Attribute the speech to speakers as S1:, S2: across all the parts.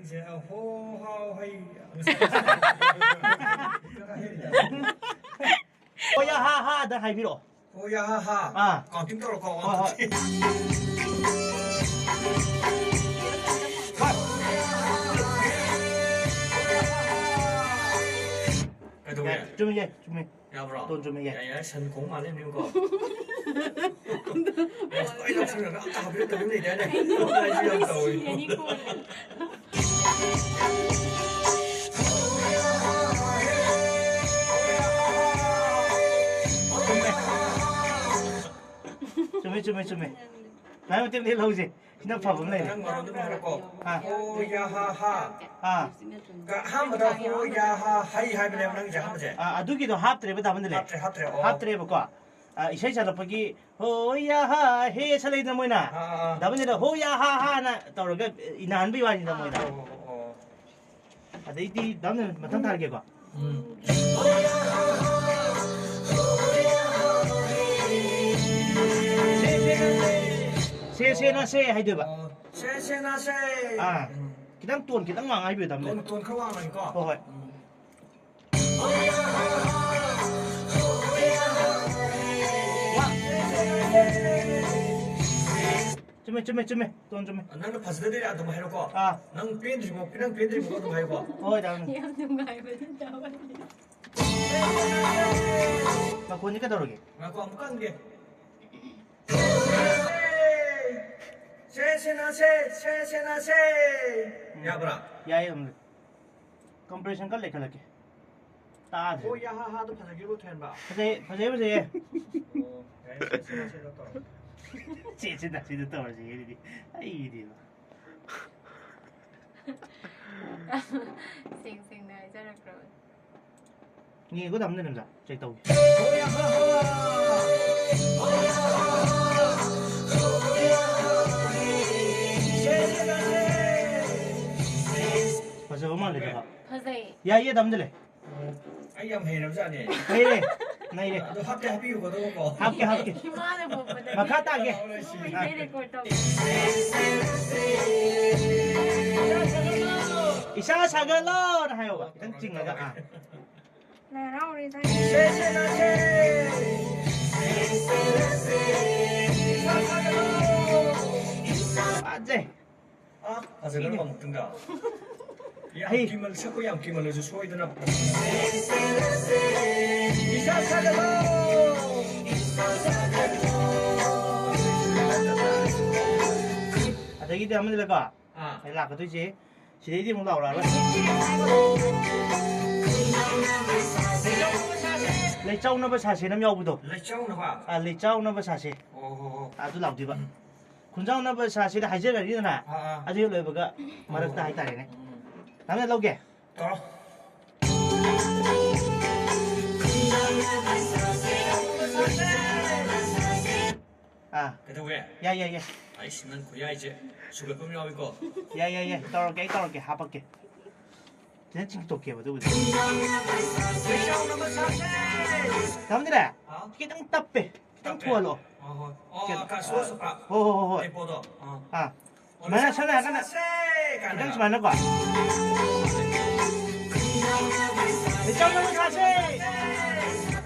S1: 이제 호하이
S2: 호야하하다 하이비로.
S1: 호야하하.
S2: 아.
S1: còn chúng tôi là còn cái đồ này
S2: 좀 이게 좀
S1: ya bro
S2: 돈 좀 이게.
S1: ya sân cũng mà lên có ai đâu xin là nó tao biết từ cái gì đấy này đây rồi
S2: 좀 나요 때문에 나오지. 그냥 밥은 내.
S1: đang ngồi đúng là có
S2: 아.
S1: 호야하하
S2: 아.
S1: 그 한번더 호야하 하이 하이 bên em đang giảng mà thế
S2: 아, 누기도 합드레브 담은데.
S1: 합tre
S2: 합드레브 거. 아, 이세 잘업기 호야하 해 살레이다 뭐이나. 담은데 호야하하나 떠러가 이나 안 비와진다 뭐이나. 아, 이디 나는 맞다 다르게 거. 세 hay được ạ.
S1: xe
S2: À, cái đang tuần cái đang hoàng ai biểu tầm này.
S1: tuần không ăn mình có
S2: Rồi. 좀 해. 돈 좀 해.
S1: 나는 파스들이 안 좀 해놓고
S2: 아,
S1: 난 빈들고 그냥 빈들고 좀 해고
S2: 장. 막 보니까 더러게.
S1: 나고 안 먹는 게 세세나 야브라
S2: 야이 없는. 컴프레션 깔래 갈게. 다 돼.
S1: 호야하하도 파스기로 텐바
S2: 보세요.
S1: 세세나 또
S2: 진짜 떨어지. 이리. 아이 이리.
S3: 생 này rất là rồi.
S2: 이거 담는 남자. 저기 또. 벌써 음악 내려가.
S3: Thôi
S2: 야, 얘 담들래.
S1: anh em hề làm sao nhỉ
S2: 이래. 나 이래.
S1: tôi hấp cái happy của tôi có
S2: 할게.
S3: Himane po po.
S2: 막하다게.
S3: Hindi ko to.
S2: 이샤 사글로 하요. 일단 찍나가. 아.
S3: Nào đi thôi.
S2: 맞지?
S1: 아, 가서 그런 거 먹든가. 야,
S2: 아이.
S1: 김을 섞고 양 김을 넣어서 소이드나. 이사사가로.
S2: 아, 저기 한번 들어가.
S1: 아,
S2: là cái tôi chế chỉ đấy đi một đầu là lấy trâu nó phải xả xí nó nhau bụi
S1: lấy trâu nó vào.
S2: à lấy trâu nó phải xả xí
S1: 오,
S2: à tôi làm gì vậy con trâu nó phải xả xí là hay chơi cái gì nè
S1: 아,
S2: à chứ lời bữa mà được tài tài này làm gì lâu kìa
S1: 떨어.
S2: à
S1: 그래도 왜?
S2: 야야야
S1: 아이씨, 난 고야 이제 수백 번이나 이거.
S2: 야야야 떨어게 하박게 진짜 찡 똑게 뭐 누구 남들아
S1: 어?
S2: 이게 땅 따빼 땅 투어로
S1: 아까 수어서 봐.
S2: 호호호호
S1: 리포더.
S2: 아 만약 전에 약간 이당 좀 만날 거야 lấy trong nó 사세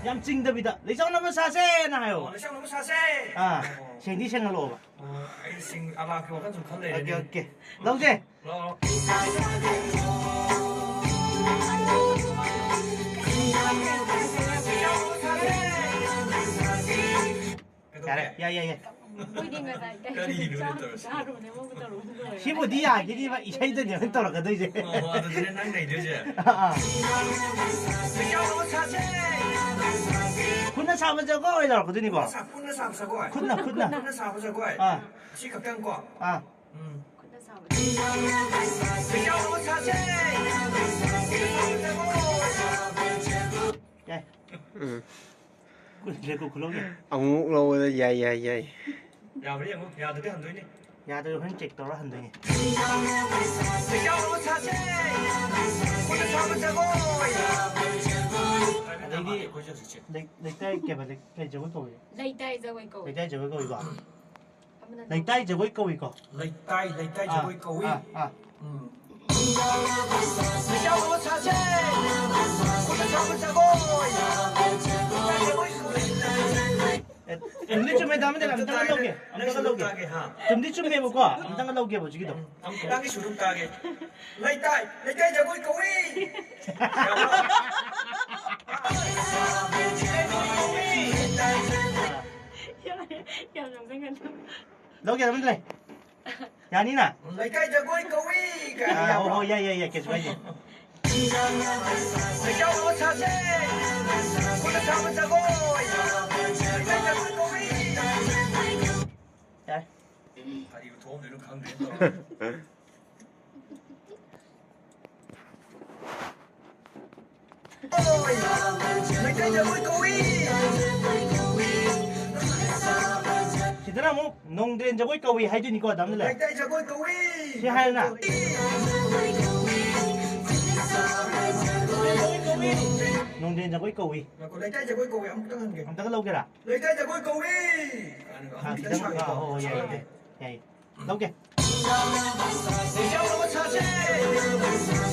S2: 얌찡답이다 lấy trong nó 사세 나요
S1: lấy trâu nó xa xe.
S2: 아 생디 생활로 봐
S1: 아이씨, 아마 그거 한좀 걸래.
S2: 오케이 나오지
S1: 어.
S2: 잘해 야야야
S3: Ui đi người ta.
S1: Cái gì nữa đi tới.
S3: Ra rồi nếu mà tao đúng rồi.
S2: 힘을 니야 이리 막 이사이들 여행 떨어가도 이제
S1: 어, 너네 난데 이제.
S2: 아 군나 사면 저거 이러고 거든 이거
S1: 군나 사면 저거.
S2: 군나
S1: 군나 사면 저거.
S2: 아
S1: 지가 깐 거.
S2: 아
S3: Cũng đã sao
S2: 야 그래고 그러게
S4: ông ngủ lâu rồi dày
S1: 야, 우리 뭐 야, 너네 한 돈이.
S2: 야들 흔적 떨어 한등이
S1: 이게 고쳤지.
S2: 넥타이 개발 넥타이 저거 거
S3: Đây tay ra quay cổ.
S2: 넥타이 저거 거 이거 넥타이 저거 거 이거
S1: lấy tay cho với cầu ý.
S2: 아
S1: Ừ.
S2: 좀 해, 다음에 내가 암땅 갈라오게. 암땅 갈라오게. 좀 좀 해볼까? 암땅 갈라오게 해보지기도.
S1: 땅이 주름가게. lấy tay cho cô ý.
S3: 야, 영생각
S2: 나오게 하면 돼. 야, 니나.
S1: lấy tay cho cô ý.
S2: 아, 야, 계속 가야지.
S1: lấy cho nó xa xe. cô nó sao mà sao cô. lấy tay cho cô ý.
S2: 야,
S1: 아 이거 도움 되는 강도 lấy tay cho cô ý.
S2: 시들아 뭐 농드렌 저거 있고 왜 해주니까 남들래.
S1: lấy tay cho cô ý.
S2: 시하연아. 농드렌 저거 있고 왜.
S1: mà còn lấy tay cho cô ý ông tăng hơn kìa.
S2: 암땅 갈라오게라.
S1: lấy tay cho cô ý.
S2: 아, 시들아. 아, 야. 나오게.
S1: để cho nó xa xe.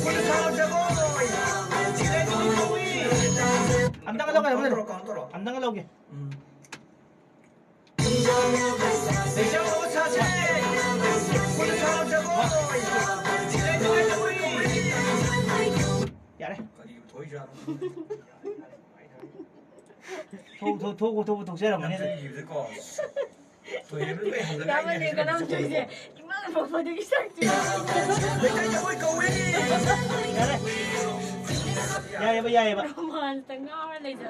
S1: cô nó sao cho cô. lấy tay cho cô ý.
S2: 암땅 갈라오게 하면 돼.
S1: còn 떨어.
S2: 암땅 갈라오게.
S1: để cho nó xa xe. cô nó sao cho cô. lấy tay cho cô ý.
S2: 야래.
S1: 이거 보이지 않아?
S2: 독세라 뭐냐.
S1: 입을 거. 도입을 왜 하는
S3: 야, mà cái năm chơi gì? Cái má là một phần cái sắc chứ.
S1: lấy tay cho cô ý.
S2: 야래. 야, 해봐.
S3: Mà tao ngon lên giờ.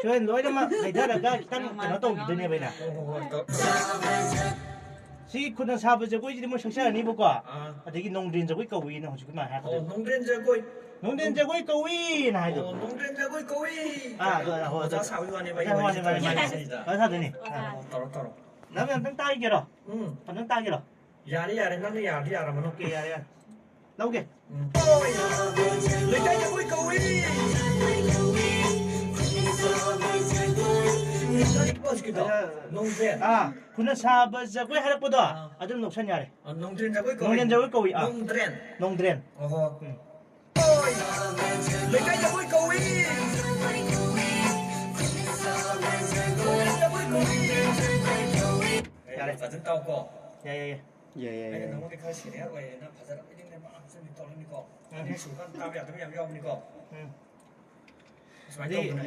S2: 저는 너희들만 내다가 딱 나도 기도해 봐라. 시군은 사부저고 이제 뭐 식사 아니 볼까? 아, 되게 농드린 저거 있고 위는 호주기만 하거든.
S1: 농드린 cho cô.
S2: 농드린 저거 있고 위는 하이도.
S1: 농드린 cho cô ý.
S2: 아, 너
S1: 자 사위관이 봐.
S2: 사더니.
S1: 떨어.
S2: 나면 땅 따기로.
S1: 응.
S2: 땅 따기로.
S1: 야리 나는 야리 알아 뭐.
S2: 오케이, 야래. 나오게.
S1: lấy tay cho cô ý. 농드린.
S2: 아, 군은 사부저고 하락보다 아주 녹선 야래.
S1: 농드린 cho cô.
S2: 농드린 저거 있고 위. 아,
S1: 농드린.
S2: 농드린.
S1: 어허. lấy tay cho cô ý.
S2: 야래.
S1: 받은 따고.
S2: 야야야.
S1: 내가
S4: 야야야.
S1: 너무開始咧，喂，那拍咗一定咧，馬上你到呢個，你時間搭入咁樣用呢個，
S2: 응.
S1: 係咪用呢？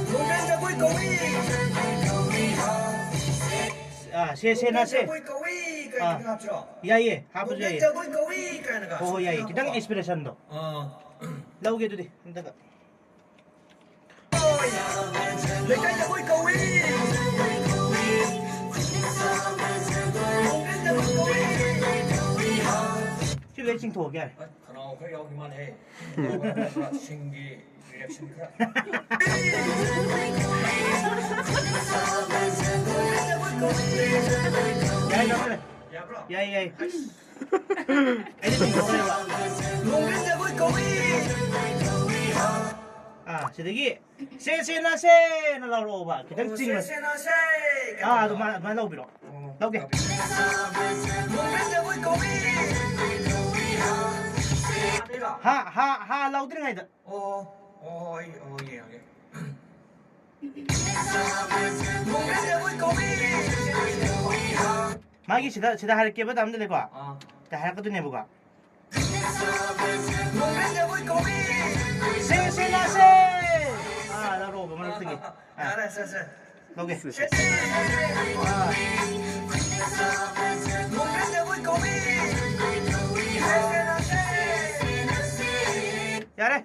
S1: 農人就會講呢，
S2: 아, 세세나 세.
S1: 會講呢，個係點啊？
S2: 야예.
S1: 農
S2: 하부저
S1: 人
S2: 예.
S1: 就會講呢，個係那個。
S2: 오, 야예. 기당 에스프레소도. 나오게도 돼. 내가.
S1: 你梗係會講呢，農人就會講呢。
S2: 시 레이싱 도게.
S1: 그나마 그 여기만 해. 신기 리액션 그래.
S2: 야야 그래.
S1: 야 브라.
S2: 야야. 에디팅 도게 봐.
S1: 농민 잡을 거위.
S2: 아, 시대기. 세세나 세 나라로 봐. 기당 찍는.
S1: 세나세.
S2: 아, 너 나오 비로. 나오게.
S1: 농민 잡을 거위.
S2: 하 나오드는 아이다.
S1: 예. 농민 잡을 거위.
S2: 마기 시다 할게 봐. 남들 내 봐.
S1: 아.
S2: 자, 할 것도 내 보가.
S1: 농민 잡을 거위.
S2: 세세나 세. 아, 나로 봐. 말을 뜨기.
S1: 알았어.
S2: 나오게.
S1: 아. 농민 잡을 거위. 세나세.
S2: 야래.